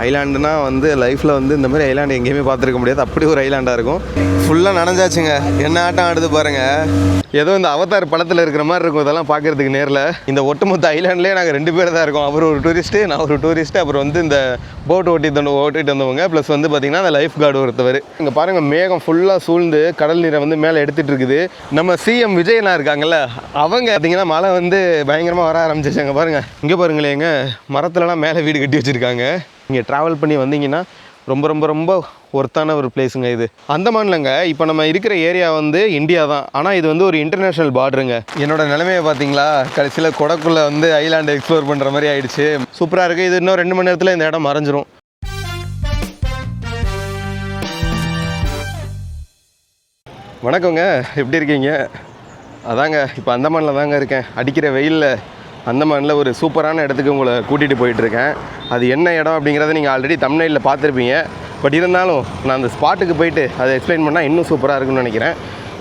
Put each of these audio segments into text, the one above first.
ஐலாண்டுனா வந்து லைஃப்பில் வந்து இந்த மாதிரி ஐலாண்டு எங்கேயுமே பார்த்துருக்க முடியாது. அப்படி ஒரு ஐலாண்டாக இருக்கும். ஃபுல்லாக நனைஞ்சாச்சுங்க. என்ன ஆட்டம் ஆடுது பாருங்கள். ஏதோ இந்த அவதார் படத்தில் இருக்கிற மாதிரி இருக்கும் இதெல்லாம் பார்க்குறதுக்கு. நேரில் இந்த ஒட்டுமொத்த ஐலாண்ட்லேயே நாங்கள் 2 பேர் தான் இருக்கோம். அவர் ஒரு டூரிஸ்ட்டு, நான் ஒரு டூரிஸ்ட்டு. அப்புறம் வந்து இந்த போட் ஓட்டிட்டு வந்தவங்க, ப்ளஸ் வந்து பார்த்திங்கன்னா அந்த லைஃப் கார்டு ஒருத்தவர். இங்கே பாருங்கள், மேகம் ஃபுல்லாக சூழ்ந்து கடல் நீரை வந்து மேலே எடுத்துகிட்டு இருக்குது. நம்ம சிஎம் விஜயனா இருக்காங்கல்ல, அவங்க பார்த்திங்கன்னா மழை வந்து பயங்கரமாக வர ஆரம்பிச்சிருச்சாங்க. பாருங்கள், இங்கே பாருங்களேங்க, மரத்துலலாம் மேலே வீடு கட்டி வச்சுருக்காங்க. இங்கே ட்ராவல் பண்ணி வந்தீங்கன்னா ரொம்ப ரொம்ப ரொம்ப ஒர்த்தான ஒரு பிளேஸுங்க இது. அந்தமான்லங்க இப்போ நம்ம இருக்கிற ஏரியா வந்து இந்தியா தான், ஆனால் இது வந்து ஒரு இன்டர்நேஷ்னல் பார்டருங்க. என்னோட நிலைமையை பார்த்தீங்களா, கடைசியில் கொடக்குள்ளே வந்து ஐலாண்டு எக்ஸ்ப்ளோர் பண்ணுற மாதிரி ஆயிடுச்சு. சூப்பராக இருக்குது. இது இன்னும் 2 மணி நேரத்தில் இந்த இடம் மறைஞ்சிரும். வணக்கங்க, எப்படி இருக்கீங்க? அதாங்க இப்போ அந்தமானில் தாங்க இருக்கேன். அடிக்கிற வெயிலில் அந்தமானில் ஒரு சூப்பரான இடத்துக்கு உங்களை கூட்டிகிட்டு போயிட்டுருக்கேன். அது என்ன இடம் அப்படிங்கிறத நீங்கள் ஆல்ரெடி தம்ப்நெயிலில் பார்த்துருப்பீங்க. பட் இருந்தாலும் நான் அந்த ஸ்பாட்டுக்கு போயிட்டு அதை எக்ஸ்பிளைன் பண்ணால் இன்னும் சூப்பராக இருக்குன்னு நினைக்கிறேன்.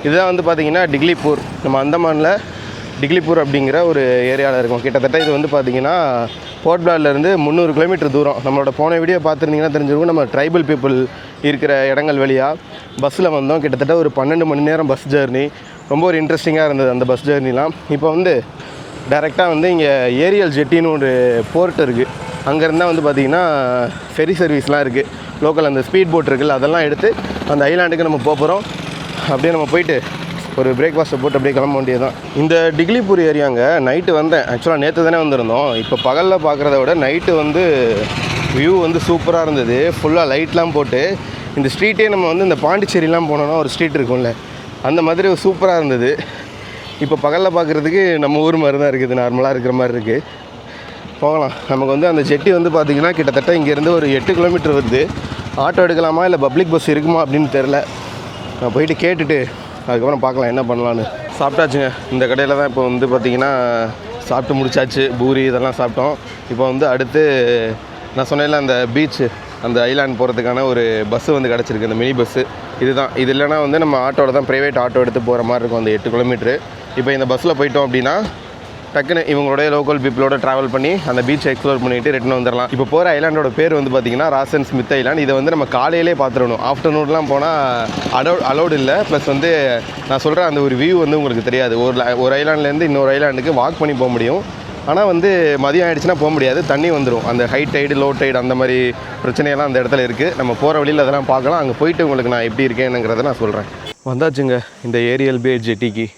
இதுதான் வந்து பார்த்திங்கன்னா டிக்லிப்பூர். நம்ம அந்தமானில் டிக்லிப்பூர் அப்படிங்கிற ஒரு ஏரியாவில் இருக்கும். கிட்டத்தட்ட இது வந்து பார்த்திங்கன்னா போர்ட் பிளேர்லேருந்து 300 கிலோமீட்டர் தூரம். நம்மளோட போன வீடியோ பார்த்துருந்தீங்கன்னா தெரிஞ்சிருக்கும். நம்ம ட்ரைபல் பீப்புள் இருக்கிற இடங்கள் வழியாக பஸ்ஸில் வந்தோம். கிட்டத்தட்ட ஒரு 12 மணி நேரம் பஸ் ஜேர்னி. ரொம்ப ஒரு இன்ட்ரெஸ்டிங்காக இருந்தது அந்த பஸ் ஜேர்னிலாம். இப்போ வந்து டைரெக்டாக வந்து இங்கே ஏரியல் ஜெட்டின்னு ஒரு போர்ட் இருக்குது. அங்கேருந்தால் வந்து பார்த்திங்கன்னா ஃபெரி சர்வீஸ்லாம் இருக்குது. லோக்கல் அந்த ஸ்பீட் போட் இருக்குல்ல, அதெல்லாம் எடுத்து அந்த ஐலாண்டுக்கு நம்ம போகிறோம். அப்படியே நம்ம போயிட்டு ஒரு பிரேக்ஃபாஸ்ட்டை போட்டு அப்படியே கிளம்ப வேண்டியது தான். இந்த டிக்லிப்பூர் ஏரியாங்க நைட்டு வந்தேன். ஆக்சுவலாக நேற்று தானே வந்திருந்தோம். இப்போ பகலில் பார்க்குறத விட நைட்டு வந்து வியூ வந்து சூப்பராக இருந்தது. ஃபுல்லாக லைட்லாம் போட்டு இந்த ஸ்ட்ரீட்டே நம்ம வந்து இந்த பாண்டிச்சேரிலாம் போனோன்னா ஒரு ஸ்ட்ரீட் இருக்கும்ல, அந்த மாதிரி சூப்பராக இருந்தது. இப்போ பகலில் பார்க்குறதுக்கு நம்ம ஊர் மாதிரி தான் இருக்குது, நார்மலாக இருக்கிற மாதிரி இருக்குது. போகலாம். நமக்கு வந்து அந்த ஜெட்டி வந்து பார்த்திங்கன்னா கிட்டத்தட்ட இங்கேருந்து ஒரு 8 கிலோமீட்டர் வருது. ஆட்டோ எடுக்கலாமா இல்லை பப்ளிக் பஸ் இருக்குமா அப்படின்னு தெரில. நான் போயிட்டு கேட்டுட்டு அதுக்கப்புறம் பார்க்கலாம் என்ன பண்ணலான்னு. சாப்பிட்டாச்சுங்க. இந்த கடையில் தான் இப்போ வந்து பார்த்திங்கன்னா சாப்பிட்டு முடிச்சாச்சு. பூரி இதெல்லாம் சாப்பிட்டோம். இப்போ வந்து அடுத்து நான் சொன்னேன்ல அந்த பீச்சு, அந்த ஐலாண்ட் போகிறதுக்கான ஒரு பஸ்ஸு வந்து கிடச்சிருக்கு, அந்த மினி பஸ்ஸு. இதுதான். இது இல்லைனா வந்து நம்ம ஆட்டோவில் தான், ப்ரைவேட் ஆட்டோ எடுத்து போகிற மாதிரி இருக்கும் அந்த 8 கிலோமீட்ரு. இப்போ இந்த பஸ்ஸில் போயிட்டோம் அப்படின்னா டக்குன்னு இவங்களோட லோக்கல் பீப்புளோட ட்ராவல் பண்ணி அந்த பீச்சை எக்ஸ்ப்ளோர் பண்ணிவிட்டு ரிட்டன் வந்துடலாம். இப்போ போகிற ஐலாண்டோட பேர் வந்து பார்த்திங்கன்னா ராசன் ஸ்மித் ஐலாண்ட். இதை வந்து நம்ம காலையிலே பார்த்துடணும். ஆஃப்டர்நூன்லாம் போனால் அலோடு இல்லை. ப்ளஸ் வந்து நான் சொல்கிற அந்த ஒரு வியூ வந்து உங்களுக்கு தெரியாது. ஒரு ஐலாண்ட்லேருந்து இன்னொரு ஐலாண்டுக்கு வாக் பண்ணி போக முடியும். ஆனால் வந்து மதியம் ஆகிடுச்சுன்னா போக முடியாது, தண்ணி வந்துடும். அந்த ஹை டைடு லோ டைடு அந்த மாதிரி பிரச்சனையெல்லாம் அந்த இடத்துல இருக்குது. நம்ம போகிற வழியில் அதெல்லாம் பார்க்கலாம். அங்கே போயிட்டு உங்களுக்கு நான் எப்படி இருக்கேனுங்கிறத நான் சொல்கிறேன். வந்தாச்சுங்க இந்த ஏரியல் பே ஜெட்டிக்கு.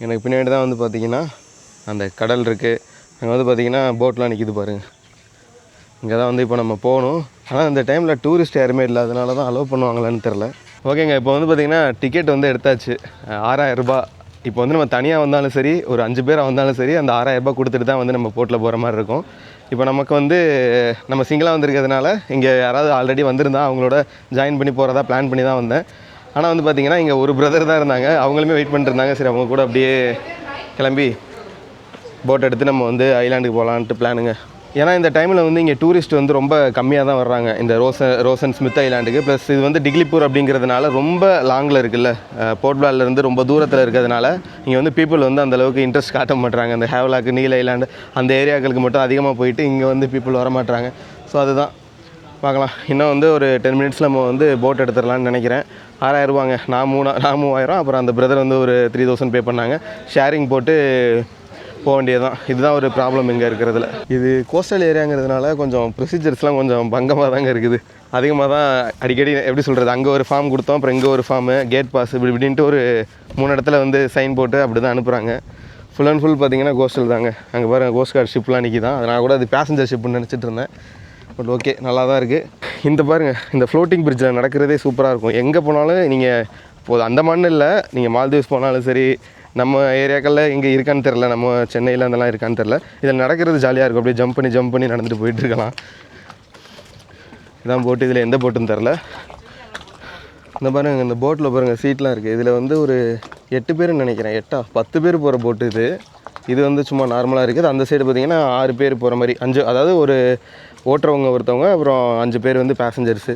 எனக்கு பின்னாடி தான் வந்து பார்த்திங்கன்னா அந்த கடல் இருக்குது. அங்கே வந்து பார்த்திங்கன்னா போட்லாம் நிற்கிது பாருங்கள். இங்கே தான் வந்து இப்போ நம்ம போகணும். ஆனால் இந்த டைமில் டூரிஸ்ட் யாருமே இல்லை, அதனால தான் அலோவ் பண்ணுவாங்களான்னு தெரில. ஓகேங்க, இப்போ வந்து பார்த்திங்கன்னா டிக்கெட் வந்து எடுத்தாச்சு. 6000 ரூபாய். இப்போ வந்து நம்ம தனியாக வந்தாலும் சரி, ஒரு 5 பேராக வந்தாலும் சரி, அந்த 6000 ரூபாய் கொடுத்துட்டு தான் வந்து நம்ம போட்டில் போகிற மாதிரி இருக்கும். இப்போ நமக்கு வந்து நம்ம சிங்கிளாக வந்திருக்கிறதுனால இங்கே யாராவது ஆல்ரெடி வந்திருந்தா அவங்களோட ஜாயின் பண்ணி போகிறதா பிளான் பண்ணி தான் வந்தேன். ஆனால் வந்து பார்த்திங்கன்னா இங்கே ஒரு பிரதர் தான் இருந்தாங்க. அவங்களுமே வெயிட் பண்ணிட்டு இருந்தாங்க. சரி, அவங்க கூட அப்படியே கிளம்பி போட் எடுத்து நம்ம வந்து ஐலாண்டுக்கு போகலான்ட்டு பிளானுங்க. ஏன்னா இந்த டைமில் வந்து இங்கே டூரிஸ்ட் வந்து ரொம்ப கம்மியாக தான் வர்றாங்க இந்த ரோசன் ஸ்மித் ஐலாண்டுக்கு. ப்ளஸ் இது வந்து டிக்லிப்பூர் அப்படிங்கிறதுனால ரொம்ப லாங்கில் இருக்குல்ல, போர்ட் பிளேர்லேருந்து ரொம்ப தூரத்தில் இருக்கிறதுனால இங்கே வந்து பீப்புள் வந்து அந்தளவுக்கு இன்ட்ரெஸ்ட் காட்ட மாட்டுறாங்க. அந்த ஹேவ்லாக், நீல் ஐலாண்டு அந்த ஏரியாக்களுக்கு மட்டும் அதிகமாக போயிட்டு இங்கே வந்து பீப்புள் வர மாட்டுறாங்க. ஸோ அதுதான் பார்க்கலாம். இன்னும் வந்து ஒரு 10 மினிட்ஸில் நம்ம வந்து போட் எடுத்துடலான்னு நினைக்கிறேன். 6000 ரூபாங்க. நான் 3000. அப்புறம் அந்த பிரதர் வந்து ஒரு 3000 பே பண்ணாங்க. ஷேரிங் போட்டு போக வேண்டியது தான். இதுதான் ஒரு ப்ராப்ளம் இங்கே இருக்கிறதுல. இது கோஸ்டல் ஏரியாங்கிறதுனால கொஞ்சம் ப்ரொசீஜர்ஸ்லாம் கொஞ்சம் பங்கமாக தாங்க இருக்குது. அதிகமாக தான் அடிக்கடி எப்படி சொல்கிறது, அங்கே ஒரு ஃபார்ம் கொடுத்தோம், அப்புறம் இங்கே ஒரு ஃபார்மு, கேட் பாஸ் இப்படின்ட்டு ஒரு 3 இடத்துல வந்து சைன் போட்டு அப்படி தான் அனுப்புகிறாங்க. ஃபுல் அண்ட் ஃபுல் பார்த்திங்கன்னா கோஸ்டல் தாங்க. அங்கே பாருங்கள் கோஸ்ட் கார்டு ஷிப்லாம் நிற்கிதான். அதனால் கூட அது பேசஞ்சர் ஷிப்புன்னு நினச்சிட்டு இருந்தேன். பட் ஓகே, நல்லா தான் இருக்குது. இந்த பாருங்கள், இந்த ஃப்ளோட்டிங் பிரிட்ஜில் நடக்கிறதே சூப்பராக இருக்கும். எங்கே போனாலும் நீங்கள் இப்போது அந்தமான்னு இல்லை, நீங்கள் மால்தீவ்ஸ் போனாலும் சரி, நம்ம ஏரியாக்களில் இங்கே இருக்கான்னு தெரில, நம்ம சென்னையில் அதெல்லாம் இருக்கான்னு தெரில, இதில் நடக்கிறது ஜாலியாக இருக்கும். அப்படியே ஜம்ப் பண்ணி நடந்துட்டு போயிட்டுருக்கலாம். இதான் போட்டு. இதில் எந்த போட்டுன்னு தெரில. இந்த பாருங்கள், இந்த போட்டில் பாருங்கள் சீட்லாம் இருக்குது. இதில் வந்து ஒரு 8 பேருன்னு நினைக்கிறேன். 10 பேர் போகிற போட்டு இது. இது வந்து சும்மா நார்மலாக இருக்குது. அந்த சைடு பார்த்திங்கன்னா 6 பேர் போகிற மாதிரி, 5, அதாவது ஒரு ஓட்டுறவங்க ஒருத்தவங்க, அப்புறம் 5 பேர் வந்து பேசஞ்சர்ஸு.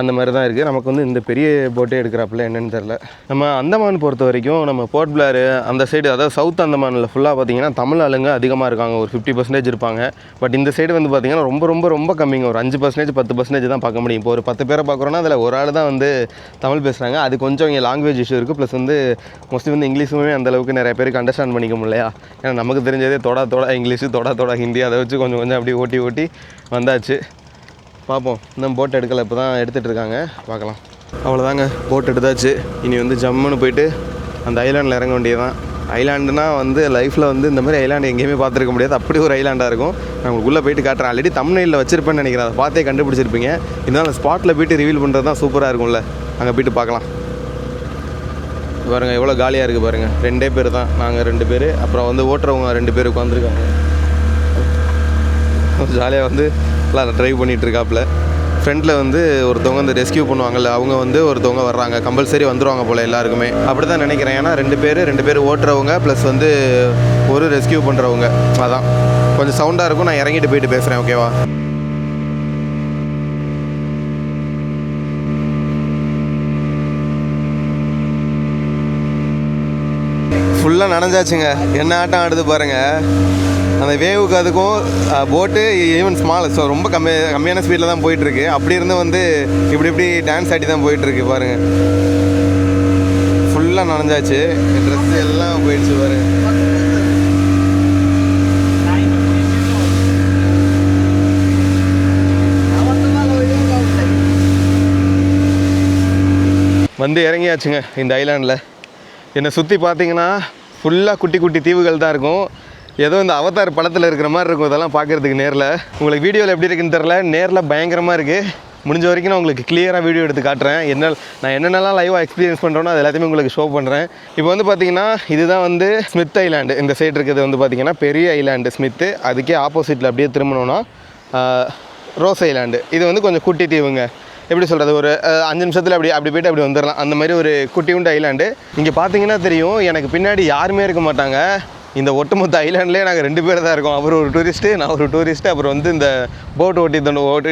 அந்த மாதிரி தான் இருக்குது. நமக்கு வந்து இந்த பெரிய போட்டே எடுக்கிறாப்புல என்னென்னு தெரில. நம்ம அந்தமான் பொறுத்த வரைக்கும் நம்ம போர்ட் பிளேர் அந்த சைடு, அதாவது சவுத் அந்தமானில் ஃபுல்லாக பார்த்திங்கன்னா தமிழ் ஆளுங்க அதிகமாக இருக்காங்க, ஒரு 50% இருப்பாங்க. பட் இந்த சைடு வந்து பார்த்திங்கன்னா ரொம்ப ரொம்ப ரொம்ப கம்மிங்க, ஒரு 5% 10% தான் பார்க்க முடியும். இப்போ ஒரு 10 பேரை பார்க்குறோன்னா அதில் ஒரு ஆள் தான் வந்து தமிழ் பேசுகிறாங்க. அது கொஞ்சம் இங்கே லாங்குவேஜ் இஷ்யூ இருக்குது. ப்ளஸ் வந்து மோஸ்ட்லி வந்து இங்கிலீஷுமே அந்தளவுக்கு நிறைய பேருக்கு அண்டர்ஸ்டாண்ட் பண்ணிக்க முடியலையா. ஏன்னா நமக்கு தெரிஞ்சதே தொட இங்கிலீஷு, தொட ஹிந்தி, அதை வச்சு கொஞ்சம் கொஞ்சம் அப்படியே ஓட்டி வந்தாச்சு. பார்ப்போம். இன்னும் போட் எடுக்கலை, இப்போ தான் எடுத்துகிட்டு இருக்காங்க, பார்க்கலாம். அவ்வளோதாங்க, போட் எடுத்தாச்சு. இனி வந்து ஜம்முன்னு போயிட்டு அந்த ஐலாண்டில் இறங்க வேண்டியதான். ஐலாண்டுனா வந்து லைஃப்பில் வந்து இந்த மாதிரி ஐலாண்டு எங்கேயுமே பார்த்துருக்க முடியாது, அப்படி ஒரு ஐலாண்டாக இருக்கும். நான் உங்களுக்கு உள்ளே போயிட்டு காட்டுறேன். ஆல்ரெடி தம்ப்நெயிலில் வச்சிருப்பேன்னு நினைக்கிறேன், அதை பார்த்தே கண்டுபிடிச்சிருப்பீங்க. இருந்தாலும் அந்த ஸ்பாட்டில் போய்ட்டு ரிவீல் பண்ணுறது தான் சூப்பராக இருக்கும்ல, அங்கே போய்ட்டு பார்க்கலாம். பாருங்கள் எவ்வளோ காலியாக இருக்குது பாருங்கள். 2 பேர் தான், நாங்கள் 2 பேர், அப்புறம் வந்து ஓட்டுறவங்க 2 பேர் உட்காந்துருக்காங்க. ஜாலியாக வந்து எல்லாம் ட்ரைவ் பண்ணிகிட்ருக்காப்புல. ஃப்ரெண்டில் வந்து ஒருத்தவங்க வந்து ரெஸ்கியூ பண்ணுவாங்கள்ல, அவங்க வந்து ஒருத்தவங்க வர்றாங்க, கம்பல்சரி வந்துடுவாங்க போல் எல்லாருக்குமே, அப்படி தான் நினைக்கிறேன். ஏன்னா 2 பேர் ஓட்டுறவங்க ப்ளஸ் வந்து ஒரு ரெஸ்கியூ பண்ணுறவங்க. அதான் கொஞ்சம் சவுண்டாக இருக்கும். நான் இறங்கிட்டு போயிட்டு பேசுகிறேன், ஓகேவா? ஃபுல்லாக நனைஞ்சாச்சுங்க. என்ன ஆட்டம் ஆடுது பாருங்கள். அந்த வேவுக்கு அதுக்கும் போட்டு ஈவன் ஸ்மால், ஸோ ரொம்ப கம்மியான ஸ்பீடில் தான் போயிட்டுருக்கு. அப்படி இருந்து வந்து இப்படி டான்ஸ் ஆடி தான் போயிட்டுருக்கு பாருங்கள். ஃபுல்லாக நனைஞ்சாச்சு, ட்ரெஸ் எல்லாம் போயிடுச்சு பாருங்கள். வந்து இறங்கியாச்சுங்க இந்த ஐலாண்டில். என்னை சுற்றி பார்த்தீங்கன்னா ஃபுல்லாக குட்டி குட்டி தீவுகள் தான் இருக்கும். ஏதோ இந்த அவதார் படத்தில் இருக்கிற மாதிரி இருக்கும் இதெல்லாம் பார்க்குறதுக்கு. நேரில் உங்களுக்கு வீடியோவில் எப்படி இருக்குன்னு தெரில, நேரில் பயங்கரமாக இருக்குது. முடிஞ்ச வரைக்கும் நான் உங்களுக்கு கிளியராக வீடியோ எடுத்து காட்டுறேன். நான் என்னென்னலாம் லைவாக எக்ஸ்பீரியன்ஸ் பண்ணுறேனோ அது எல்லாத்தையுமே உங்களுக்கு ஷோ பண்ணுறேன். இப்போ வந்து பார்த்திங்கன்னா இதுதான் வந்து ஸ்மித் ஐலாண்டு. இந்த சைடு இருக்கிறது வந்து பார்த்திங்கன்னா பெரிய ஐலாண்டு ஸ்மித்து. அதுக்கே ஆப்போசிட்டில் அப்படியே திரும்பணுன்னா ரோஸ் ஐலாண்டு. இது வந்து கொஞ்சம் குட்டி தீவுங்க. எப்படி சொல்கிறது, ஒரு 5 நிமிஷத்தில் அப்படி போய்ட்டு அப்படி வந்துடலாம். அந்த மாதிரி ஒரு குட்டியுண்டு ஐலாண்டு. இங்கே பார்த்தீங்கன்னா தெரியும், எனக்கு பின்னாடி யாருமே இருக்க மாட்டாங்க. இந்த ஒட்டுமொத்த ஐலாண்ட்லேயே நாங்கள் 2 பேர் தான் இருக்கோம். அவர் ஒரு டூரிஸ்ட்டு, நான் ஒரு டூரிஸ்ட்டு. அப்புறம் வந்து இந்த போட் ஓட்டிட்டு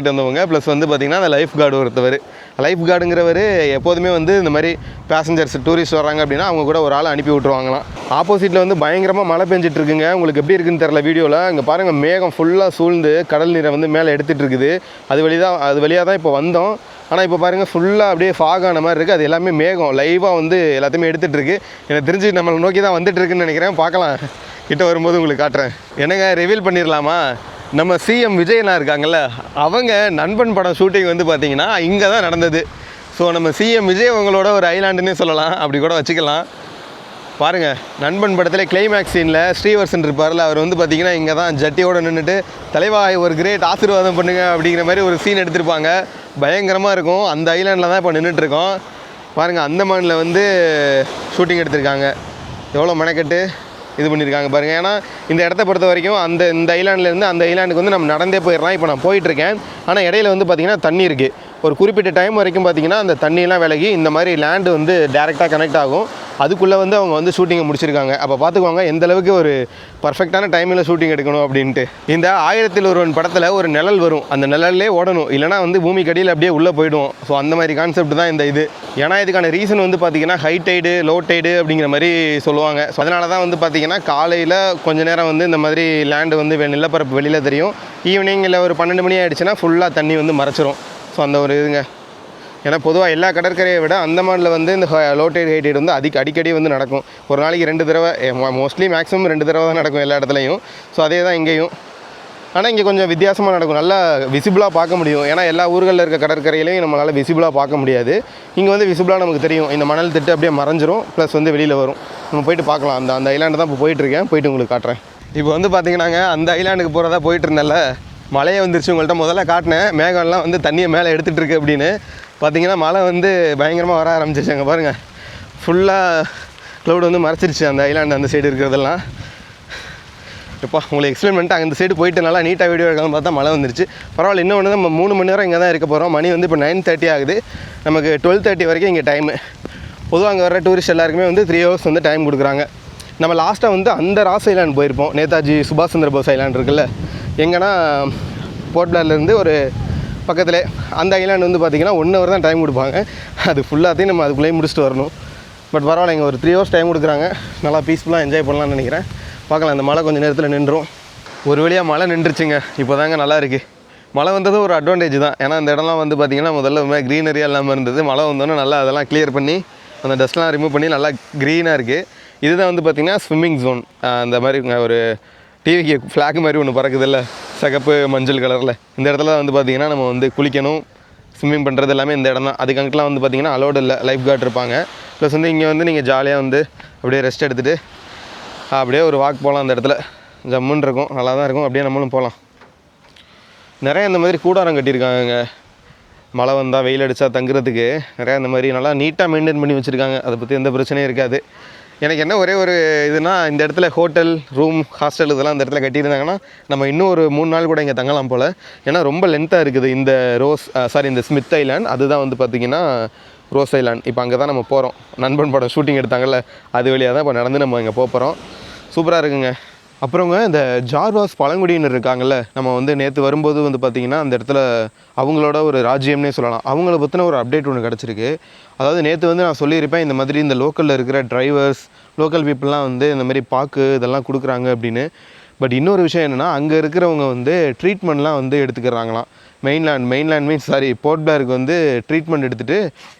வந்தவங்க, ப்ளஸ் வந்து பார்த்திங்கன்னா அந்த லைஃப் கார்டு ஒருத்தவர். லைஃப் கார்டுங்கிறவர் எப்போதுமே வந்து இந்த மாதிரி பேசஞ்சர்ஸ் டூரிஸ்ட் வராங்க அப்படின்னா அவங்க கூட ஒரு ஆள் அனுப்பி விட்ருவாங்களாம். ஆப்போசிட்டில் வந்து பயங்கரமாக மழை பெஞ்சிட்டு இருக்குங்க. உங்களுக்கு எப்படி இருக்குன்னு தெரில வீடியோவில். இங்கே பாருங்கள், மேகம் ஃபுல்லாக சூழ்ந்து கடல் நீரை வந்து மேலே எடுத்துகிட்டு இருக்குது. அது வழியாக தான் இப்போ வந்தோம். ஆனால் இப்போ பாருங்கள் ஃபுல்லாக அப்படியே ஃபாக் ஆன மாதிரி இருக்குது. அது எல்லாமே மேகம் லைவாக வந்து எல்லாத்தையுமே எடுத்துகிட்ருக்கு. எனக்கு தெரிஞ்சு நம்மளை நோக்கி தான் வந்துட்டுருக்குன்னு நினைக்கிறேன். பார்க்கலாம், கிட்ட வரும்போது உங்களுக்கு காட்டுறேன். என்னங்க ரிவீல் பண்ணிடலாமா? நம்ம சிஎம் விஜய்லாம் இருக்காங்கல்ல, அவங்க நண்பன் படம் ஷூட்டிங் வந்து பார்த்திங்கன்னா இங்கே தான் நடந்தது. ஸோ நம்ம சிஎம் விஜய் அவங்களோட ஒரு ஐலாண்டுன்னே சொல்லலாம், அப்படி கூட வச்சுக்கலாம். பாருங்கள், நண்பன் படத்தில் கிளைமேக்ஸ் சீனில் ஸ்ரீவர்சன் இருப்பார்ல, அவர் வந்து பார்த்திங்கன்னா இங்கே தான் ஜட்டியோடு நின்றுட்டு தலைவா ஒரு கிரேட் ஆசீர்வாதம் பண்ணுங்க அப்படிங்கிற மாதிரி ஒரு சீன் எடுத்திருப்பாங்க. பயங்கரமாக இருக்கும். அந்த ஐலாண்டில் தான் இப்போ நின்றுட்டுருக்கோம். பாருங்கள், அந்தமானில் வந்து ஷூட்டிங் எடுத்திருக்காங்க. எவ்வளோ மெனக்கெட்டு இது பண்ணியிருக்காங்க பாருங்கள். ஏன்னா இந்த இடத்த பொறுத்த வரைக்கும் இந்த ஐலாண்ட்லேருந்து அந்த ஐலாண்டுக்கு வந்து நம்ம நடந்தே போயிடலாம். இப்போ நான் போயிட்டுருக்கேன். ஆனால் இடையில வந்து பார்த்திங்கன்னா தண்ணி இருக்குது. ஒரு குறிப்பிட்ட டைம் வரைக்கும் பார்த்திங்கன்னா அந்த தண்ணியெல்லாம் விலகி இந்த மாதிரி லேண்டு வந்து டேரெக்டாக கனெக்ட் ஆகும். அதுக்குள்ளே வந்து அவங்க வந்து ஷூட்டிங்கை முடிச்சிருக்காங்க. அப்போ பார்த்துக்கோங்க எந்தளவுக்கு ஒரு பர்ஃபெக்டான டைமில் ஷூட்டிங் எடுக்கணும் அப்படின்ட்டு. இந்த 1001 படத்தில் ஒரு நிழல் வரும், அந்த நிழல்லே ஓடணும், இல்லைனா வந்து பூமி கடியில் அப்படியே உள்ளே போயிடுவோம். ஸோ அந்த மாதிரி கான்செப்ட் தான் இந்த இது. ஏன்னா இதுக்கான ரீசன் வந்து பார்த்திங்கன்னா ஹை டைடு லோ டைடு அப்படிங்கிற மாதிரி சொல்லுவாங்க. ஸோ அதனால தான் வந்து பார்த்திங்கன்னா காலையில் கொஞ்சம் நேரம் வந்து இந்த மாதிரி லேண்டு வந்து நிலப்பரப்பு வெளியில் தெரியும். ஈவினிங்கில் ஒரு 12 மணி ஆகிடுச்சுன்னா ஃபுல்லாக தண்ணி வந்து மறைச்சிரும். ஸோ அந்த ஒரு இதுங்க. ஏன்னா பொதுவாக எல்லா கடற்கரையை விட அந்தமானில் வந்து இந்த லோ டைட் ஹை டைட் வந்து அடிக்கடி வந்து நடக்கும். ஒரு நாளைக்கு 2 தடவை, மோஸ்ட்லி மேக்ஸிமம் 2 தடவை தான் நடக்கும் எல்லா இடத்துலையும். ஸோ அதே தான் இங்கேயும். ஆனால் இங்கே கொஞ்சம் வித்தியாசமாக நடக்கும், நல்லா விசிபிளாக பார்க்க முடியும். ஏன்னா எல்லா ஊர்களில் இருக்க கடற்கரையிலையும் நம்மளால் விசிபிளாக பார்க்க முடியாது. இங்கே வந்து விசிபிளாக நமக்கு தெரியும். இந்த மணல் திட்டு அப்படியே மறைஞ்சிரும், ப்ளஸ் வந்து வெளியில் வரும். நம்ம போயிட்டு பார்க்கலாம். அந்த ஐலாண்டு தான் இப்போ போயிட்டுருக்கேன், போயிட்டு உங்களுக்கு காட்டுறேன். இப்போ வந்து பார்த்திங்கன்னாங்க அந்த ஐலாண்டுக்கு போகிறதா போயிட்டு இருந்தேன்ல, மழையே வந்துருச்சு. உங்கள்கிட்ட முதல்ல காட்டினேன், மேகம்லாம் வந்து தண்ணியை மேலே எடுத்துகிட்டு இருக்கு அப்படின்னு. பார்த்திங்கன்னா மழை வந்து பயங்கரமாக வர ஆரம்பிச்சிருச்சு. அங்கே பாருங்கள், ஃபுல்லாக க்ளவுட் வந்து மறைச்சிருச்சு அந்த ஐலாண்டு அந்த சைடு இருக்கிறதெல்லாம். இப்போ உங்களுக்கு எக்ஸ்பிளைன் பண்ணிட்டு அந்த சைடு போயிட்டு நல்லா நீட்டாக வீடியோ எடுக்கலாம்னு பார்த்தா மழை வந்துருச்சு. பரவாயில்ல, இன்னொன்று நம்ம 3 மணி நேரம் இங்கே தான் இருக்க போகிறோம். மணி வந்து இப்போ 9:30 ஆகுது. நமக்கு 12:30 வரைக்கும் இங்கே டைமு. பொதுவாக அங்கே வர டூரிஸ்ட் எல்லாருக்குமே வந்து 3 ஹவர்ஸ் வந்து டைம் கொடுக்குறாங்க. நம்ம லாஸ்ட்டாக வந்து அந்த ராஸ் ஐலாண்ட் போயிருப்போம். நேதாஜி சுபாஷ் சந்திர போஸ் ஐலாண்ட் இருக்குல்ல, எங்கன்னா போர்ட் பிளேர்லேருந்து ஒரு பக்கத்தில். அந்த ஐலாண்டு வந்து பார்த்திங்கன்னா 1 hour தான் டைம் கொடுப்பாங்க. அது ஃபுல்லாத்தையும் நம்ம அதுக்குள்ளேயே முடிச்சுட்டு வரணும். பட் பரவாயில்ல, இங்கே ஒரு 3 hours டைம் கொடுக்குறாங்க. நல்லா பீஸ்ஃபுல்லாக என்ஜாய் பண்ணலாம்னு நினைக்கிறேன். பார்க்கலாம், இந்த மழை கொஞ்சம் நேரத்தில் நின்றும். ஒரு வழியாக மழை நின்றுச்சுங்க. இப்போ தாங்க நல்லா இருக்குது. மழை வந்தது ஒரு அட்வான்டேஜ் தான். ஏன்னா இந்த இடம்லாம் வந்து பார்த்திங்கன்னா முதல்ல க்ரீனரியாக இல்லாமல் இருந்தது. மழை வந்தோன்னே நல்லா அதெல்லாம் கிளியர் பண்ணி அந்த டஸ்ட்லாம் ரிமூவ் பண்ணி நல்லா க்ரீனாக இருக்குது. இதுதான் வந்து பார்த்திங்கன்னா ஸ்விம்மிங் ஜோன். அந்த மாதிரி ஒரு டிவிக்கு ஃப்ளாக் மாதிரி ஒன்று பறக்குது இல்லை, சிகப்பு மஞ்சள் கலரில். இந்த இடத்துல வந்து பார்த்திங்கன்னா நம்ம வந்து குளிக்கணும், ஸ்விம்மிங் பண்ணுறது எல்லாமே இந்த இடம் தான். அதுக்கு அங்கிட்டலாம் வந்து பார்த்திங்கன்னா அலோடு இல்லை, லைஃப் கார்டு இருப்பாங்க. ப்ளஸ் வந்து இங்கே வந்து நீங்கள் ஜாலியாக வந்து அப்படியே ரெஸ்ட் எடுத்துகிட்டு அப்படியே ஒரு வாக் போகலாம். அந்த இடத்துல ஜம்முன்னு இருக்கும், நல்லா தான் இருக்கும். அப்படியே நம்மளும் போகலாம். நிறைய இந்த மாதிரி கூடாரம் கட்டியிருக்காங்க. மழை வந்தால் வெயில் அடித்தா தங்குறதுக்கு நிறையா இந்த மாதிரி நல்லா நீட்டாக மெயின்டைன் பண்ணி வச்சுருக்காங்க. அதை பற்றி எந்த பிரச்சனையும் இருக்காது. எனக்கு என்ன ஒரே ஒரு இதுனா, இந்த இடத்துல ஹோட்டல், ரூம், ஹாஸ்டல் இதெல்லாம் இந்த இடத்துல கட்டியிருந்தாங்கன்னா நம்ம இன்னும் ஒரு 3 நாள் கூட இங்கே தங்கலாம் போல். ஏன்னா ரொம்ப லென்த்தாக இருக்குது இந்த இந்த ஸ்மித் ஐலாண்ட். அதுதான் வந்து பார்த்திங்கன்னா ரோஸ் ஐலாண்ட். இப்போ அங்கே தான் நம்ம போகிறோம். நண்பன் படம் ஷூட்டிங் எடுத்தாங்கல்ல, அது வழியாக தான் இப்போ நடந்து நம்ம இங்கே போகிறோம். சூப்பராக இருக்குங்க. அப்புறங்க இந்த ஜார்வாஸ் பழங்குடியினர் இருக்காங்கல்ல, நம்ம வந்து நேற்று வரும்போது வந்து பார்த்திங்கன்னா அந்த இடத்துல அவங்களோட ஒரு ராஜ்யம்னே சொல்லலாம். அவங்கள பற்றின ஒரு அப்டேட் ஒன்று கிடச்சிருக்கு. அதாவது நேற்று வந்து நான் சொல்லியிருப்பேன், இந்த மாதிரி இந்த லோக்கலில் இருக்கிற டிரைவர்ஸ், லோக்கல் பீப்புளெலாம் வந்து இந்த மாதிரி பாக்கு இதெல்லாம் கொடுக்குறாங்க அப்படின்னு. பட் இன்னொரு விஷயம் என்னென்னா, அங்கே இருக்கிறவங்க வந்து ட்ரீட்மெண்ட்லாம் வந்து எடுத்துக்கிறாங்களாம். மெயின்லேண்ட் மீன்ஸ் போர்ட் பிளேருக்கு வந்து ட்ரீட்மெண்ட் எடுத்துகிட்டு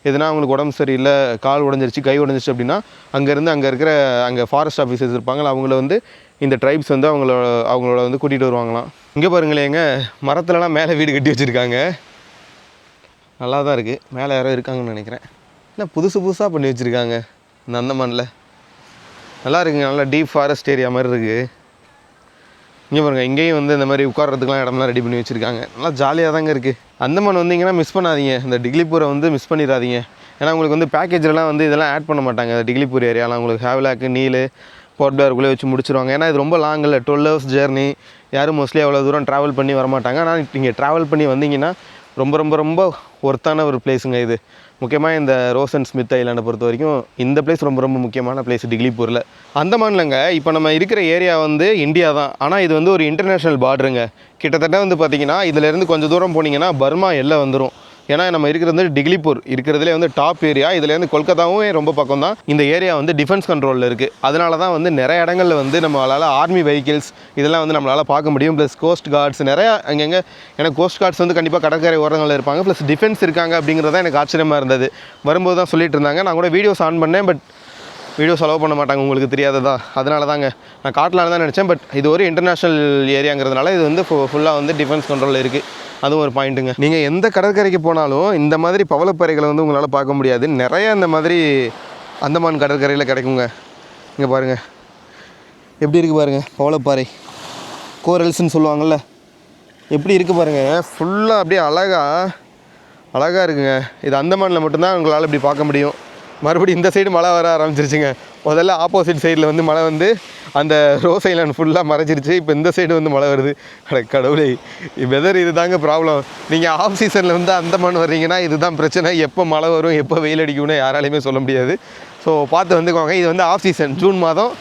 எதுனா அவங்களுக்கு உடம்பு சரியில்லை, கால் உடஞ்சிருச்சு, கை உடஞ்சிருச்சு அப்படின்னா அங்கே இருக்கிற ஃபாரஸ்ட் ஆஃபீஸர்ஸ் இருப்பாங்களா, அவங்கள வந்து இந்த ட்ரைப்ஸ் வந்து அவங்களோட வந்து கூட்டிகிட்டு வருவாங்களாம். இங்கே பாருங்களேங்க, மரத்துலலாம் மேலே வீடு கட்டி வச்சுருக்காங்க. நல்லா தான் இருக்குது. மேலே யாரோ இருக்காங்கன்னு நினைக்கிறேன். என்ன புதுசாக பண்ணி வச்சுருக்காங்க இந்த அந்தமானில். நல்லா இருக்குங்க. நல்லா டீப் ஃபாரஸ்ட் ஏரியா மாதிரி இருக்குது. இங்கே பாருங்கள், இங்கேயும் வந்து இந்த மாதிரி உட்கார்றதுக்குலாம் இடம்லாம் ரெடி பண்ணி வச்சுருக்காங்க. நல்லா ஜாலியாக தாங்க இருக்குது. அந்தமான் வந்தீங்கன்னா மிஸ் பண்ணாதீங்க. இந்த டிக்லிப்பூரை வந்து மிஸ் பண்ணிடாதீங்க. ஏன்னா உங்களுக்கு வந்து பேக்கேஜ்லாம் வந்து இதெல்லாம் ஆட் பண்ண மாட்டாங்க. டிக்லிப்பூர் ஏரியாலாம் உங்களுக்கு ஹேவ்லாக்கு, நீலு, போர்ட் பிளேருக்குள்ளே வச்சு முடிச்சிருவாங்க. ஏன்னா இது ரொம்ப லாங் இல்லை, 12 hours ஜேர்னி. யாரும் மோஸ்ட்லி அவ்வளோ தூரம் ட்ராவல் பண்ணி வரமாட்டாங்க. ஆனால் நீங்கள் ட்ராவல் பண்ணி வந்தீங்கன்னா ரொம்ப ரொம்ப ரொம்ப ஒர்த்தான ஒரு பிளேஸுங்க இது. முக்கியமாக இந்த ரோஸ் அண்ட் ஸ்மித் ஐலாண்டை பொறுத்த வரைக்கும் இந்த பிளேஸ் ரொம்ப ரொம்ப முக்கியமான பிளேஸ் டிக்லிப்பூரில். அந்தமான்லங்க இப்போ நம்ம இருக்கிற ஏரியா வந்து இந்தியா தான். ஆனால் இது வந்து ஒரு இன்டர்நேஷ்னல் பார்டருங்க. கிட்டத்தட்ட வந்து பார்த்திங்கன்னா இதிலேருந்து கொஞ்சம் தூரம் போனீங்கன்னா பர்மா எல்லை வந்துடும். ஏன்னா நம்ம இருக்கிறது வந்து டிக்லிப்பூர் இருக்கிறதுலே வந்து டாப் ஏரியா. இதுலேருந்து கொல்கத்தாவும் ரொம்ப பக்கம் தான். இந்த ஏரியா வந்து டிஃபென்ஸ் கண்ட்ரோலில் இருக்குது. அதனால தான் வந்து நிறைய இடங்களில் வந்து நம்மளால் ஆர்மி வெஹிக்கிள்ஸ் இதெல்லாம் வந்து நம்மளால் பார்க்க முடியும். ப்ளஸ் கோஸ்ட் கார்ட்ஸ் நிறையா அங்கங்கே. எனக்கு கோஸ்ட் கார்ட்ஸ் வந்து கண்டிப்பாக கடற்கரை ஓரங்களில் இருப்பாங்க. ப்ளஸ் டிஃபென்ஸ் இருக்காங்க அப்படிங்கிறது தான் எனக்கு ஆச்சரியமாக இருந்தது. வரும்போது தான் சொல்லிட்டு இருந்தாங்க. நான் கூட வீடியோஸ் ஆன் பண்ணேன். பட் வீடியோஸ் அலோவ் பண்ண மாட்டாங்க, உங்களுக்கு தெரியாததா. அதனால தாங்க நான் காட்டலான்னு தான் நினச்சேன். பட் இது ஒரு இன்டர்நேஷ்னல் ஏரியாங்கிறதுனால இது வந்து ஃபுல்லாக வந்து டிஃபென்ஸ் கண்ட்ரோலில் இருக்குது. அதுவும் ஒரு பாயிண்ட்டுங்க. நீங்கள் எந்த கடற்கரைக்கு போனாலும் இந்த மாதிரி பவளப்பாறைகளை வந்து உங்களால் பார்க்க முடியாது. நிறையா இந்த மாதிரி அந்தமான் கடற்கரையில் கிடைக்குங்க. இங்கே பாருங்கள் எப்படி இருக்குது பாருங்கள், பவளப்பாறை கோரல்ஸ்ன்னு சொல்லுவாங்கள்ல, எப்படி இருக்குது பாருங்கள். ஃபுல்லாக அப்படியே அழகாக இருக்குங்க. இது அந்தமானில் மட்டும்தான் உங்களால் இப்படி பார்க்க முடியும். மறுபடியும் இந்த சைடு மழை வர ஆரம்பிச்சிருச்சுங்க. முதல்ல ஆப்போசிட் சைடில் வந்து மழை வந்து அந்த ரோஸ் ஐலாண்ட் ஃபுல்லாக மறைச்சிருச்சு. இப்போ இந்த சைடு வந்து மழை வருது. கடவுளே, வெதர் இது தாங்க ப்ராப்ளம். நீங்கள் ஆஃப் சீசனில் வந்து அந்தமான் வர்றீங்கன்னா இதுதான் பிரச்சனை. எப்போ மழை வரும், எப்போ வெயில் அடிக்கும்னு யாராலையுமே சொல்ல முடியாது. ஸோ பார்த்து வந்துக்குவாங்க. இது வந்து ஆஃப் சீசன், ஜூன் மாதம்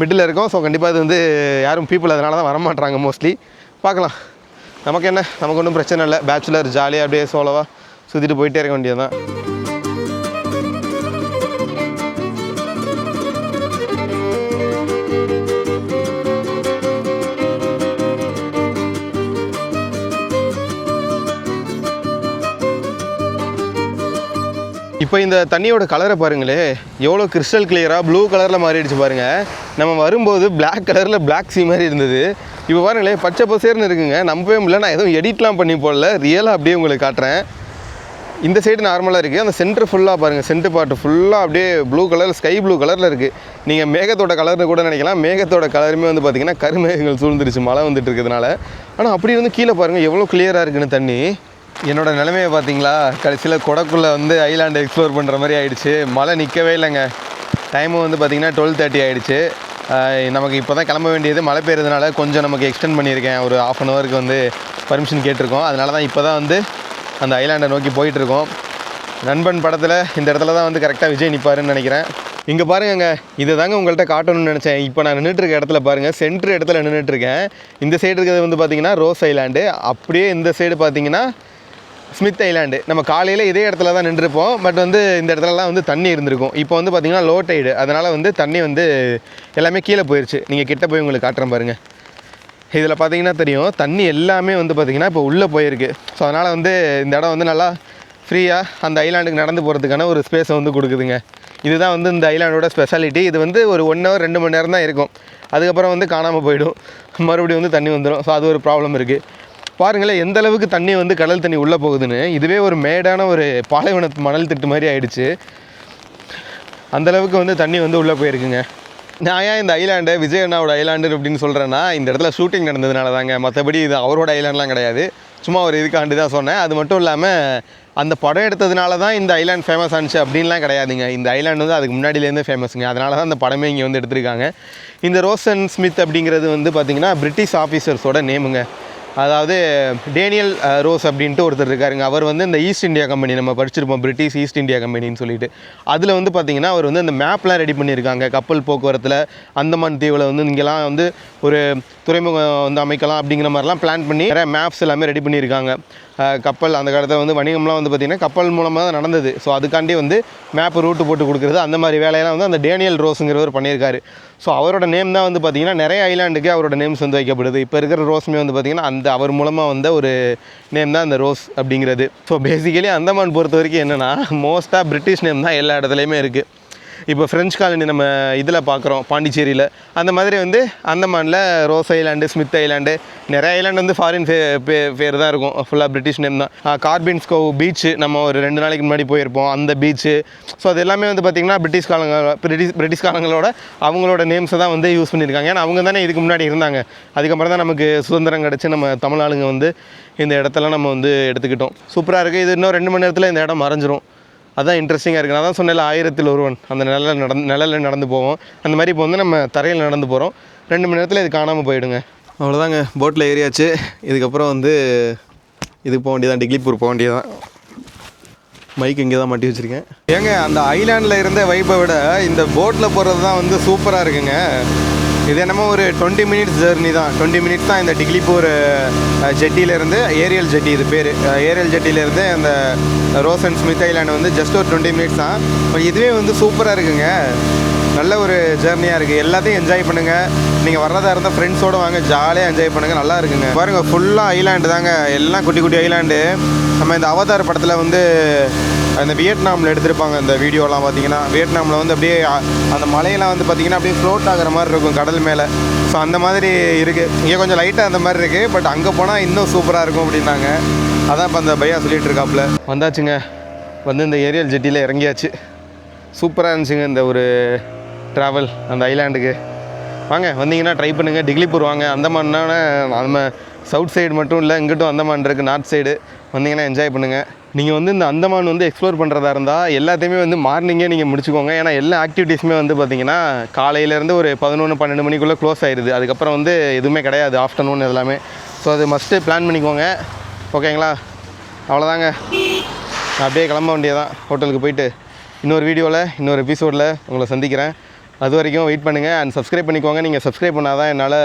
மிடில் இருக்கும். ஸோ கண்டிப்பாக இது வந்து யாரும் பீப்புள் அதனால தான் வரமாட்டாங்க மோஸ்ட்லி. பார்க்கலாம், நமக்கு என்ன, நமக்கு ஒன்றும் பிரச்சனை இல்லை. பேச்சுலர் ஜாலியாக அப்படியே சோலோவாக சுற்றிட்டு போயிட்டே இருக்க வேண்டியது தான். இப்போ இந்த தண்ணியோட கலரை பாருங்களே, எவ்வளோ கிறிஸ்டல் கிளியராக ப்ளூ கலரில் மாறிடுச்சு பாருங்கள். நம்ம வரும்போது பிளாக் கலரில் பிளாக் சீ மாதிரி இருந்தது. இப்போ பாருங்களேன், பச்சை பசேர்னு இருக்குங்க. நம்பவே முடியல. நான் எதுவும் எடிட்லாம் பண்ணி போடல, ரியலாக அப்படியே உங்களுக்கு காட்டுறேன். இந்த சைடு நார்மலாக இருக்குது. அந்த சென்டர் ஃபுல்லாக பாருங்கள், சென்டர் பார்ட்டு ஃபுல்லாக அப்படியே ப்ளூ கலர், ஸ்கை ப்ளூ கலரில் இருக்குது. நீங்கள் மேகத்தோட கலர்னு கூட நினைக்கலாம். மேகத்தோட கலருமே வந்து பார்த்திங்கன்னா கருமேகங்கள் சூழ்ந்துருச்சு மழை வந்துட்டு இருக்கிறதுனால. ஆனால் அப்படி வந்து கீழே பாருங்கள் எவ்வளோ கிளியராக இருக்குன்னு தண்ணி. என்னோடய நிலைமையை பார்த்தீங்களா, கடைசியில் கொடக்குள்ளே வந்து ஐலாண்டு எக்ஸ்ப்ளோர் பண்ணுற மாதிரி ஆகிடுச்சு. மழை நிற்கவே இல்லைங்க. டைமும் வந்து பார்த்திங்கன்னா 12:30 ஆகிடுச்சு. நமக்கு இப்போ தான் கிளம்ப வேண்டியது. மழை பெய்யறதுனால கொஞ்சம் நமக்கு எக்ஸ்டெண்ட் பண்ணியிருக்கேன். ஒரு 1/2 hour வந்து பர்மிஷன் கேட்டிருக்கோம். அதனால தான் இப்போ தான் வந்து அந்த ஐலாண்டை நோக்கி போயிட்டுருக்கோம். நண்பன் படத்தில் இந்த இடத்துல தான் வந்து கரெக்டாக விஜய் நிற்பாருன்னு நினைக்கிறேன். இங்கே பாருங்க, இதை தாங்க உங்கள்கிட்ட காட்டணும்னு நினச்சேன். இப்போ நான் நின்றுட்டுருக்க இடத்துல பாருங்கள், சென்ட்ரு இடத்துல நின்றுட்டுருக்கேன். இந்த சைடு இருக்கிறது வந்து பார்த்திங்கன்னா ரோஸ் ஐலாண்டு. அப்படியே இந்த சைடு பார்த்திங்கன்னா ஸ்மித் ஐலாண்டு. நம்ம காலையில் இதே இடத்துல தான் நின்றுருப்போம். பட் வந்து இந்த இடத்துலலாம் வந்து தண்ணி இருந்திருக்கும். இப்போ வந்து பார்த்திங்கன்னா லோ டைடு, அதனால் வந்து தண்ணி வந்து எல்லாமே கீழே போயிடுச்சு. நீங்கள் கிட்ட போய் உங்களுக்கு காட்டுறேன் பாருங்கள். இதில் பார்த்தீங்கன்னா தெரியும், தண்ணி எல்லாமே வந்து பார்த்திங்கன்னா இப்போ உள்ளே போயிருக்கு. ஸோ அதனால் வந்து இந்த இடம் வந்து நல்லா ஃப்ரீயாக அந்த ஐலாண்டுக்கு நடந்து போகிறதுக்கான ஒரு ஸ்பேஸை வந்து கொடுக்குதுங்க. இதுதான் வந்து இந்த ஐலாண்டோட ஸ்பெஷாலிட்டி. இது வந்து ஒரு 1 hour 2 மணி நேரம் தான் இருக்கும். அதுக்கப்புறம் வந்து காணாமல் போயிடும், மறுபடியும் வந்து தண்ணி வந்துடும். ஸோ அது ஒரு ப்ராப்ளம் இருக்குது. பாருங்களேன் எந்த அளவுக்கு தண்ணி வந்து கடல் தண்ணி உள்ளே போகுதுன்னு. இதுவே ஒரு மேடான ஒரு பாலைவன மணல் திட்டு மாதிரி ஆயிடுச்சு. அந்தளவுக்கு வந்து தண்ணி வந்து உள்ளே போயிருக்குங்க. நான் ஏன் இந்த ஐலாண்டு விஜய் அண்ணாவோட ஐலாண்டு அப்படின்னு சொல்கிறேன்னா, இந்த இடத்துல ஷூட்டிங் நடந்ததுனால தாங்க. மற்றபடி இது அவரோட ஐலாண்ட்லாம் கிடையாது. சும்மா ஒரு இதுக்காண்டி தான் சொன்னேன். அது மட்டும் இல்லாமல் அந்த படம் எடுத்ததுனால தான் இந்த ஐலாண்ட் ஃபேமஸ் ஆனிச்சு அப்படின்லாம் கிடையாதுங்க. இந்த ஐலாண்டு வந்து அதுக்கு முன்னாடியிலேருந்தே ஃபேமஸுங்க. அதனால தான் அந்த படமே இங்கே வந்து எடுத்திருக்காங்க. இந்த ரோஸ் அண்ட் ஸ்மித் அப்படிங்கிறது வந்து பார்த்திங்கன்னா பிரிட்டிஷ் ஆஃபீஸர்ஸோட நேமுங்க. அதாவது டேனியல் ரோஸ் அப்படின்ட்டு ஒருத்தர் இருக்காருங்க. அவர் வந்து இந்த ஈஸ்ட் இந்தியா கம்பெனி, நம்ம படிச்சிருப்போம் பிரிட்டிஷ் ஈஸ்ட் இந்தியா கம்பெனின்னு சொல்லிட்டு, அதில் வந்து பார்த்திங்கன்னா அவர் வந்து அந்த மேப்லாம் ரெடி பண்ணியிருக்காங்க. கப்பல் போக்குவரத்தில் அந்தமான் தீவில் வந்து இங்கெல்லாம் வந்து ஒரு துறைமுகம் வந்து அமைக்கலாம் அப்படிங்கிற மாதிரிலாம் பிளான் பண்ணி நிறைய மேப்ஸ் எல்லாமே ரெடி பண்ணியிருக்காங்க. கப்பல் அந்த காலத்தில் வந்து வணிகம்லாம் வந்து பார்த்திங்கன்னா கப்பல் மூலமாக தான் நடந்தது. ஸோ அதுக்காண்டி வந்து மேப்பு ரூட்டு போட்டு கொடுக்குறது அந்த மாதிரி வேலையெல்லாம் வந்து அந்த டேனியல் ரோஸுங்கிறவர் பண்ணியிருக்காரு. ஸோ அவரோட நேம் தான் வந்து பார்த்திங்கன்னா நிறைய ஐலாண்டுக்கு அவரோட நேம்ஸ் வந்து வைக்கப்படுது. இப்போ இருக்கிற ரோஸ்மே வந்து பார்த்திங்கன்னா அந்த அவர் மூலமாக வந்த ஒரு நேம் தான் அந்த ரோஸ் அப்படிங்கிறது. ஸோ பேசிக்கலி அந்தமான் பொறுத்த வரைக்கும் என்னென்னா மோஸ்ட்டாக பிரிட்டிஷ் நேம் தான் எல்லா இடத்துலையுமே இருக்குது. இப்போ ஃப்ரெஞ்ச் காலனி நம்ம இதில் பார்க்குறோம் பாண்டிச்சேரியில், அந்த மாதிரி வந்து அந்தமானில் ரோஸ் ஐலாண்டு, ஸ்மித் ஐலாண்டு, நிறைய ஐலாண்டு வந்து ஃபாரின் பேர் தான் இருக்கும். ஃபுல்லாக பிரிட்டிஷ் நேம் தான். கார்பின்ஸ்கோ பீச்சு நம்ம ஒரு 2 நாளைக்கு முன்னாடி போயிருப்போம், அந்த பீச்சு. ஸோ அது எல்லாமே வந்து பார்த்திங்கன்னா பிரிட்டிஷ் காலங்களோட அவங்களோட நேம்ஸை தான் வந்து யூஸ் பண்ணியிருக்காங்க. ஏன்னா அவங்க தானே இதுக்கு முன்னாடி இருந்தாங்க. அதுக்கப்புறம் தான் நமக்கு சுதந்திரம் கிடச்சி நம்ம தமிழ் ஆளுங்க வந்து இந்த இடத்துல நம்ம வந்து எடுத்துக்கிட்டோம். சூப்பராக இருக்குது. இது இன்னும் 2 மணி நேரத்தில் இந்த இடம் மறைஞ்சிரும். அதான் இன்ட்ரெஸ்டிங்காக இருக்குது. நான் தான் சொன்னேன் 1000ல் ஒருவன் அந்த நிழலில் நடந்து போவோம். அந்த மாதிரி இப்போ வந்து நம்ம தரையில் நடந்து போகிறோம். 2 மணி நேரத்தில் இது காணாமல் போயிடுங்க. அவ்வளோதாங்க, போட்டில் ஏறியாச்சு. இதுக்கப்புறம் வந்து இதுக்கு போக வேண்டியதான், டிக்லிப்பூர் போக வேண்டியதான். மைக் இங்கே தான் மாட்டி வச்சுருக்கேன். ஏங்க அந்த ஐலாண்டில் இருந்த வைப்பை விட இந்த போட்டில் போகிறது தான் வந்து சூப்பராக இருக்குங்க. இது என்னமோ ஒரு 20 மினிட்ஸ் ஜர்னி தான். 20 மினிட்ஸ் தான் இந்த டிக்லிப்பூர் ஜெட்டியிலேருந்து, ஏரியல் ஜெட்டி இது பேர். ஏரியல் ஜெட்டியிலேருந்து அந்த ரோஸ் அண்ட் ஸ்மித் ஐலாண்டு வந்து ஜஸ்ட் ஒரு 20 மினிட்ஸ் தான். இதுவே வந்து சூப்பராக இருக்குங்க. நல்ல ஒரு ஜேர்னியாக இருக்குது. எல்லாத்தையும் என்ஜாய் பண்ணுங்கள். நீங்கள் வர்றதா இருந்தால் ஃப்ரெண்ட்ஸோடு வாங்க, ஜாலியாக என்ஜாய் பண்ணுங்கள். நல்லா இருக்குங்க. பாருங்கள் ஃபுல்லாக ஐலாண்டு தாங்க, எல்லாம் குட்டி குட்டி ஐலாண்டு. நம்ம இந்த அவதார் படத்தில் வந்து அந்த வியட்நாமில் எடுத்திருப்பாங்க அந்த வீடியோலாம். பார்த்திங்கன்னா வியட்நாமில் வந்து அப்படியே அந்த மலையெல்லாம் வந்து பார்த்திங்கன்னா அப்படியே ஃப்ளோட் ஆகிற மாதிரி இருக்கும் கடல் மேலே. ஸோ அந்த மாதிரி இருக்குது. இங்கே கொஞ்சம் லைட்டாக அந்த மாதிரி இருக்குது. பட் அங்கே போனால் இன்னும் சூப்பராக இருக்கும் அப்படின்னாங்க. அதான் இப்போ அந்த பையா சொல்லிகிட்டு இருக்காப்புல. வந்தாச்சுங்க, வந்து இந்த ஏரியல் ஜெட்டியில் இறங்கியாச்சு. சூப்பராக இருந்துச்சுங்க இந்த ஒரு ட்ராவல் அந்த ஐலாண்டுக்கு. வாங்க வந்தீங்கன்னா ட்ரை பண்ணுங்கள். டிக்லிப்பூர் வாங்க. அந்தமான்னா நம்ம சவுத் சைடு மட்டும் இல்லை, இங்கிட்டும் அந்தமான் இருக்குது, நார்த் சைடு. வந்தீங்கன்னா என்ஜாய் பண்ணுங்கள். நீங்கள் வந்து இந்த அந்தமான் வந்து எக்ஸ்ப்ளோர் பண்ணுறதா இருந்தால் எல்லாத்தையுமே வந்து மார்னிங்கே நீங்கள் முடிச்சுக்கோங்க. ஏன்னா எல்லா ஆக்டிவிட்டீஸுமே வந்து பார்த்திங்கன்னா காலையிலேருந்து ஒரு 11-12 மணிக்குள்ளே க்ளோஸ் ஆகிடுது. அதுக்கப்புறம் வந்து எதுவுமே கிடையாது ஆஃப்டர்நூன் எல்லாமே. ஸோ அது மஸ்ட்டு பிளான் பண்ணிக்கோங்க. ஓகேங்களா? அவ்வளோதாங்க, அப்படியே கிளம்ப வேண்டியதான் ஹோட்டலுக்கு போயிட்டு. இன்னொரு வீடியோவில் இன்னொரு எபிசோடில் உங்களை சந்திக்கிறேன். அது வரைக்கும் வெயிட் பண்ணுங்கள் அண்ட் சப்ஸ்கிரைப் பண்ணிக்கோங்க. நீங்கள் சப்ஸ்கிரைப் பண்ணால் தான் என்னால்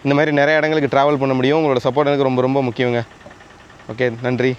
இந்த மாதிரி நிறைய இடங்களுக்கு ட்ராவல் பண்ண முடியும். உங்களோட சப்போர்ட் எனக்கு ரொம்ப ரொம்ப முக்கியங்க. ஓகே, நன்றி.